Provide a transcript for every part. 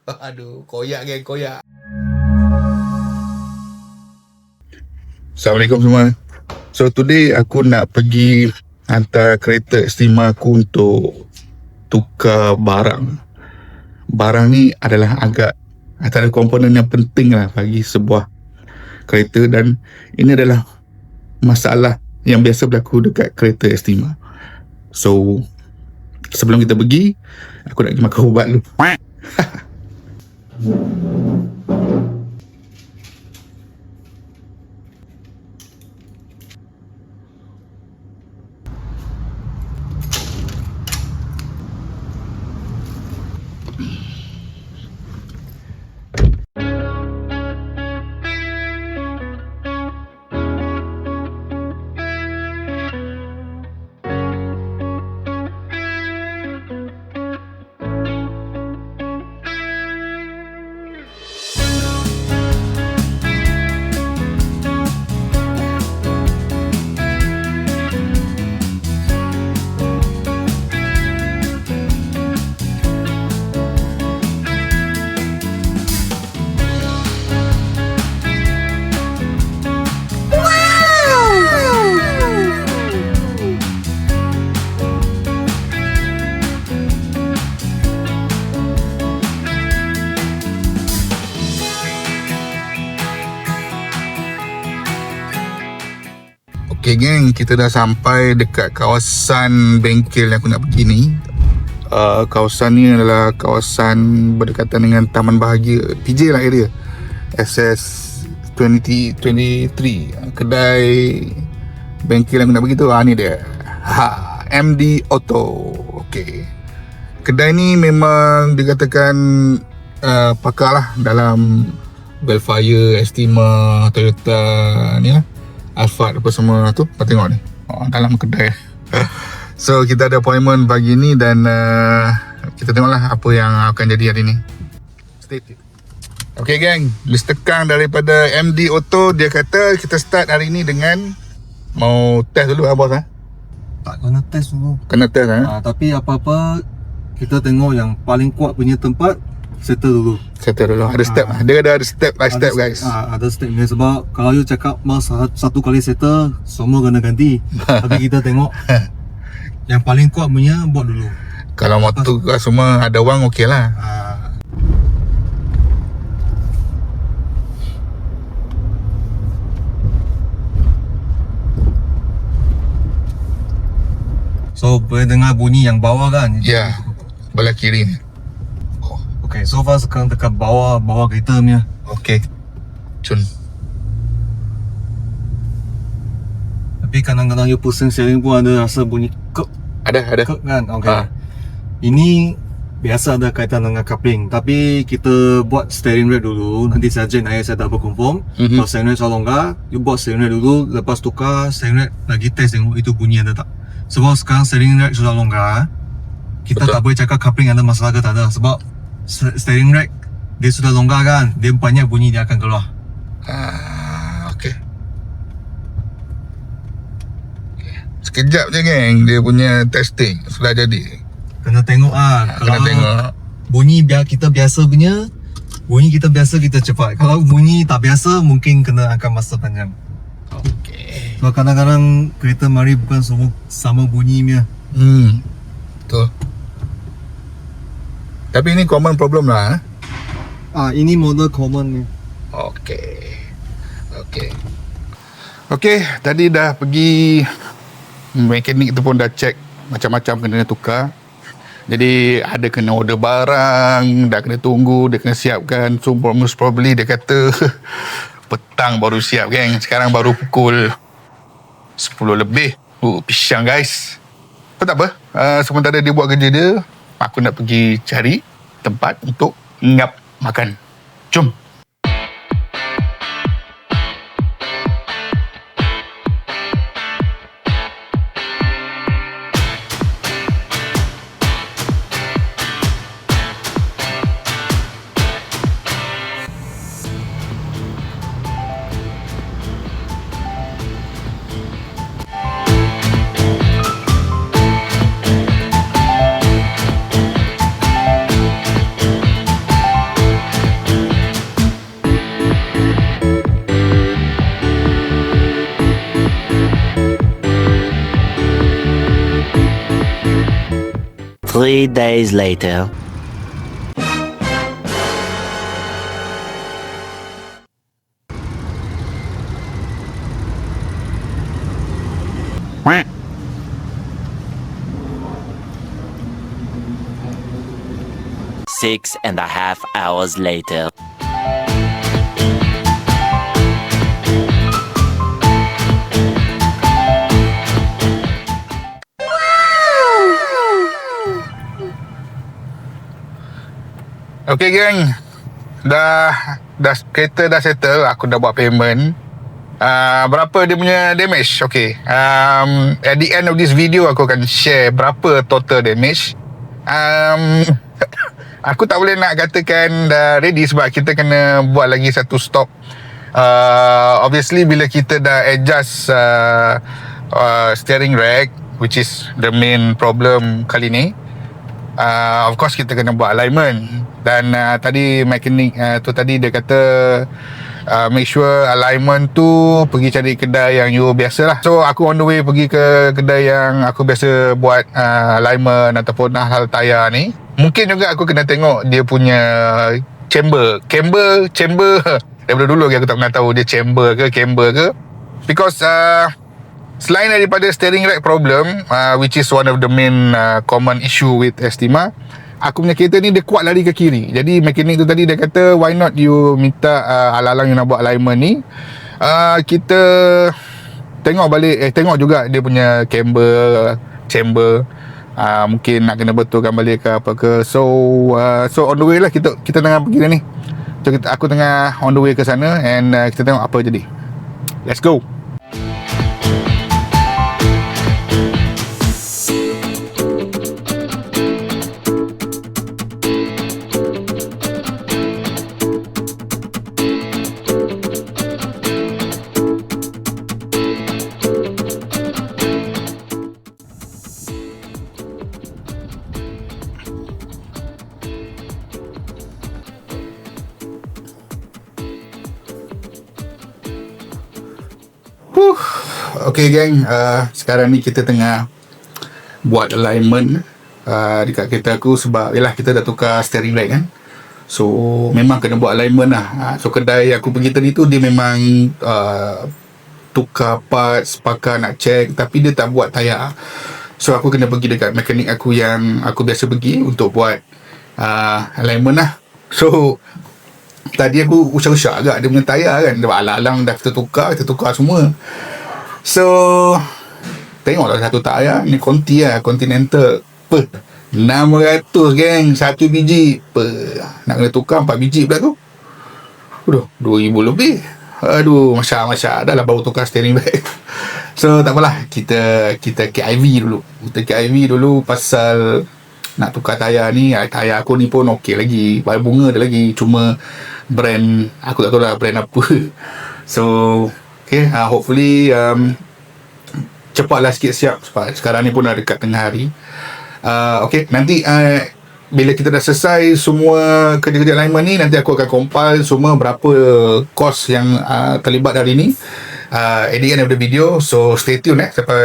Aduh, koyak geng, koyak. Assalamualaikum semua. So today aku nak pergi hantar kereta estima aku untuk tukar barang. Barang ni adalah agak antara komponen yang penting lah bagi sebuah kereta, dan ini adalah masalah yang biasa berlaku dekat kereta estima. So sebelum kita pergi, aku nak pergi makan ubat dulu. Okay geng, kita dah sampai dekat kawasan bengkel yang aku nak pergi ni. Kawasan ni adalah kawasan berdekatan dengan Taman Bahagia, PJ lah area, SS 2023. Kedai bengkel yang aku nak pergi tu, ni dia, MD Auto. Okay, kedai ni memang dikatakan pakar lah dalam Velfire, Estima, Toyota ni lah, Alphard apa semua tu. Kau tengok ni, dalam kedai. So kita ada appointment pagi ni, dan kita tengoklah apa yang akan jadi hari ni. Stay tuned. Okay gang, Mr. Kang daripada MD Auto, dia kata kita start hari ni dengan mau test dulu lah bos. Tak kena test dulu. Kena test Tapi apa-apa kita tengok yang paling kuat punya tempat, settle dulu. Settle dulu. Ada step. Dia ada step by step guys. Ada step ni, sebab kalau you cakap mas satu kali settle, semua kena ganti. Tapi kita tengok yang paling kuat punya buat dulu. Kalau motor semua ada wang, okey lah. So boleh dengar bunyi yang bawah kan? Ya, belah kiri ni. Okay, so far sekarang dekat bawah kereta punya. Okey. Cun. Tapi kadang-kadang you pusing steering pun ada rasa bunyi kek Ada. kan? Okay. Ini biasa ada kaitan dengan coupling. Tapi kita buat steering rack dulu. Nanti saya check, saya double confirm. Kalau steering rack soal longgar, you buat steering rack dulu. Lepas tukar steering rack, lagi test tengok itu bunyi ada tak. Sebab sekarang steering rack sudah longgar, kita betul, tak boleh cakap coupling ada masalah ke tak ada. Sebab steering rack dia sudah longgar kan, dia banyak bunyi dia akan keluar. Okey. Sekejap je geng, dia punya testing sudah jadi. Kena tengok Kena tengok. Bunyi kita biasa punya, bunyi kita biasa kita cepat. Kalau bunyi tak biasa, mungkin kena akan masa panjang. Okey. Sebab kadang-kadang kereta mari bukan semua sama bunyi punya. Betul. Tapi ini common problem lah. Ini model common ni. Okey, tadi dah pergi mekanik tu pun dah check macam-macam kena tukar. Jadi ada kena order barang, dah kena tunggu, dia kena siapkan. So most probably dia kata petang baru siap geng. Sekarang baru pukul 10 lebih. Pisang guys. Tak apa, sementara dia buat kerja dia, aku nak pergi cari tempat untuk ngap makan. Jom. 3 days later. Quack. 6.5 hours later. Okay geng, kereta dah settle. Aku dah buat payment. Berapa dia punya damage? Okay, at the end of this video aku akan share berapa total damage. Aku tak boleh nak katakan dah ready sebab kita kena buat lagi satu stop. Obviously bila kita dah adjust steering rack, which is the main problem kali ni, of course kita kena buat alignment. Dan tadi mekanik tu tadi dia kata make sure alignment tu pergi cari kedai yang you biasa lah. So aku on the way pergi ke kedai yang aku biasa buat alignment ataupun hal tayar ni. Mungkin juga aku kena tengok dia punya chamber. Daripada dulu lagi aku tak pernah tahu dia chamber ke camber ke. Because selain daripada steering rack problem, which is one of the main common issue with Estima, aku punya kereta ni dia kuat lari ke kiri. Jadi mekanik tu tadi dia kata why not you minta alang-alang yang nak buat alignment ni, kita tengok balik, tengok juga dia punya chamber, mungkin nak kena betulkan balik ke apa ke. So on the way lah, kita tengah pergi dah ni. So aku tengah on the way ke sana and kita tengok apa jadi. Let's go. Okay geng, sekarang ni kita tengah buat alignment dekat kereta aku sebab yalah kita dah tukar steering rack kan. So memang kena buat alignment lah. So kedai aku pergi tadi tu dia memang tukar parts, pakar nak check, tapi dia tak buat tayar. So aku kena pergi dekat mekanik aku yang aku biasa pergi untuk buat alignment lah. So tadi aku usah-usah agak dia punya tayar kan, dia alang-alang dah kita tukar semua. So tengoklah satu tayar ni konti lah, Continental 600 geng, satu biji nak kena tukar 4 biji pula tu. Aduh, 2,000 lebih. Aduh, Masya dah lah baru tukar steering rack. So tak apalah, kita KIV dulu. Kita KIV dulu pasal nak tukar tayar ni. Tayar aku ni pun okey lagi, bayar bunga dah lagi, cuma brand aku tak tahu lah brand apa. So okay, hopefully cepatlah sikit siap sebab sekarang ni pun dah dekat tengah hari. Okay, nanti bila kita dah selesai semua kerja-kerja alignment ni, nanti aku akan compile semua berapa kos yang terlibat hari ni at the end of the video. So stay tune sampai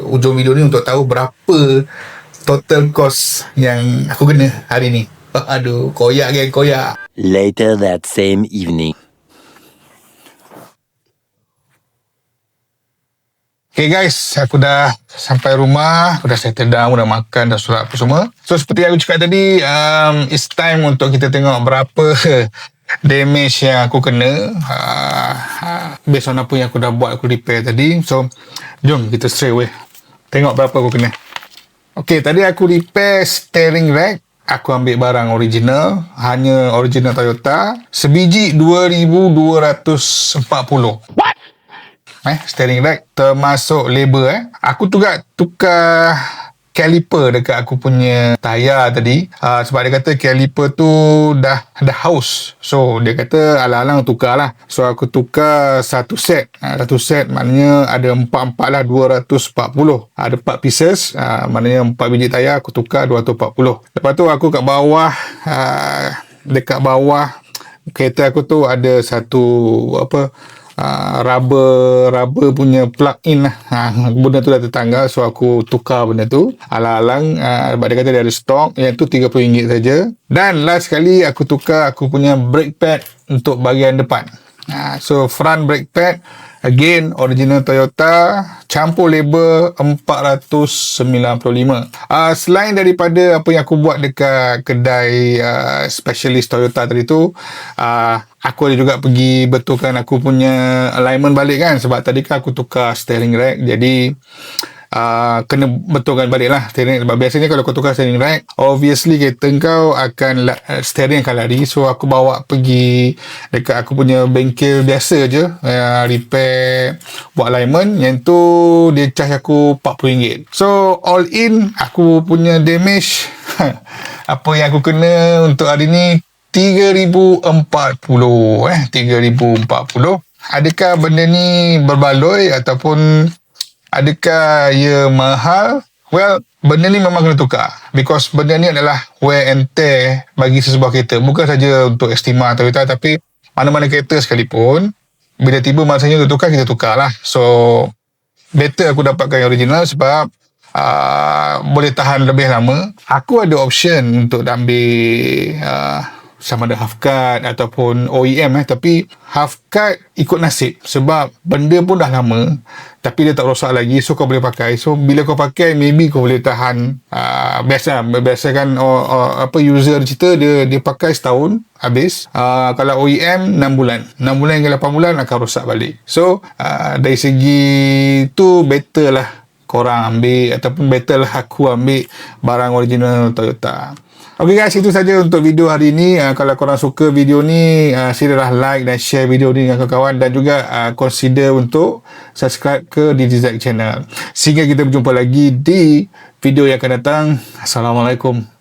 ujung video ni untuk tahu berapa total kos yang aku kena hari ni. Aduh, koyak geng, koyak. Later that same evening. Okay guys, aku dah sampai rumah, aku dah settle down, dah makan, dah solat apa semua. So seperti yang aku cakap tadi, it's time untuk kita tengok berapa damage yang aku kena based on apa yang aku dah buat, aku repair tadi. So jom kita straight away tengok berapa aku kena. Okay, tadi aku repair steering rack. Aku ambil barang original, hanya original Toyota, sebiji 2,240. What? Steering rack termasuk label. Aku tukar caliper dekat aku punya tayar tadi, sebab dia kata caliper tu dah haus. So dia kata alang-alang tukar lah. So aku tukar satu set. Satu set maknanya ada 4 lah, 240. Ada 4 pieces, maknanya 4 biji tayar aku tukar 240. Lepas tu aku kat bawah, dekat bawah kereta aku tu ada satu rubber punya plug in lah. Benda tu dah tertanggal, so aku tukar benda tu alang-alang. Sebab dia kata dia ada stok yang tu RM30 saja. Dan last sekali aku tukar aku punya brake pad untuk bahagian depan. So front brake pad again original Toyota, campur label 495. Selain daripada apa yang aku buat dekat kedai specialist Toyota tadi tu, aku ada juga pergi betulkan aku punya alignment balik kan, sebab tadi kan aku tukar steering rack, jadi kena betulkan balik lah steering. Sebab biasanya kalau kau tukar steering rack, obviously kereta kau akan steering akan lari. So aku bawa pergi dekat aku punya bengkel biasa je, repair buat alignment. Yang tu dia charge aku RM40. So all in aku punya damage apa yang aku kena untuk hari ni RM3,040. RM3,040. Adakah benda ni berbaloi ataupun adakah ia mahal? Well, benda ni memang kena tukar, because benda ni adalah wear and tear bagi sesebuah kereta. Bukan saja untuk Estima Toyota, tapi mana-mana kereta sekalipun, bila tiba masanya untuk tukar, kita tukar lah. So better aku dapatkan yang original sebab boleh tahan lebih lama. Aku ada option untuk ambil sama ada half cut ataupun OEM tapi half cut ikut nasib, sebab benda pun dah lama tapi dia tak rosak lagi, so kau boleh pakai. So bila kau pakai, maybe kau boleh tahan biasa kan user cerita dia pakai setahun habis. Kalau OEM 6 bulan hingga 8 bulan akan rosak balik. So dari segi tu better lah korang ambil, ataupun better lah aku ambil barang original Toyota. Okay guys, itu saja untuk video hari ini. Kalau korang suka video ni, silalah like dan share video ni dengan kawan-kawan, dan juga consider untuk subscribe ke DJZ channel. Sehingga kita berjumpa lagi di video yang akan datang. Assalamualaikum.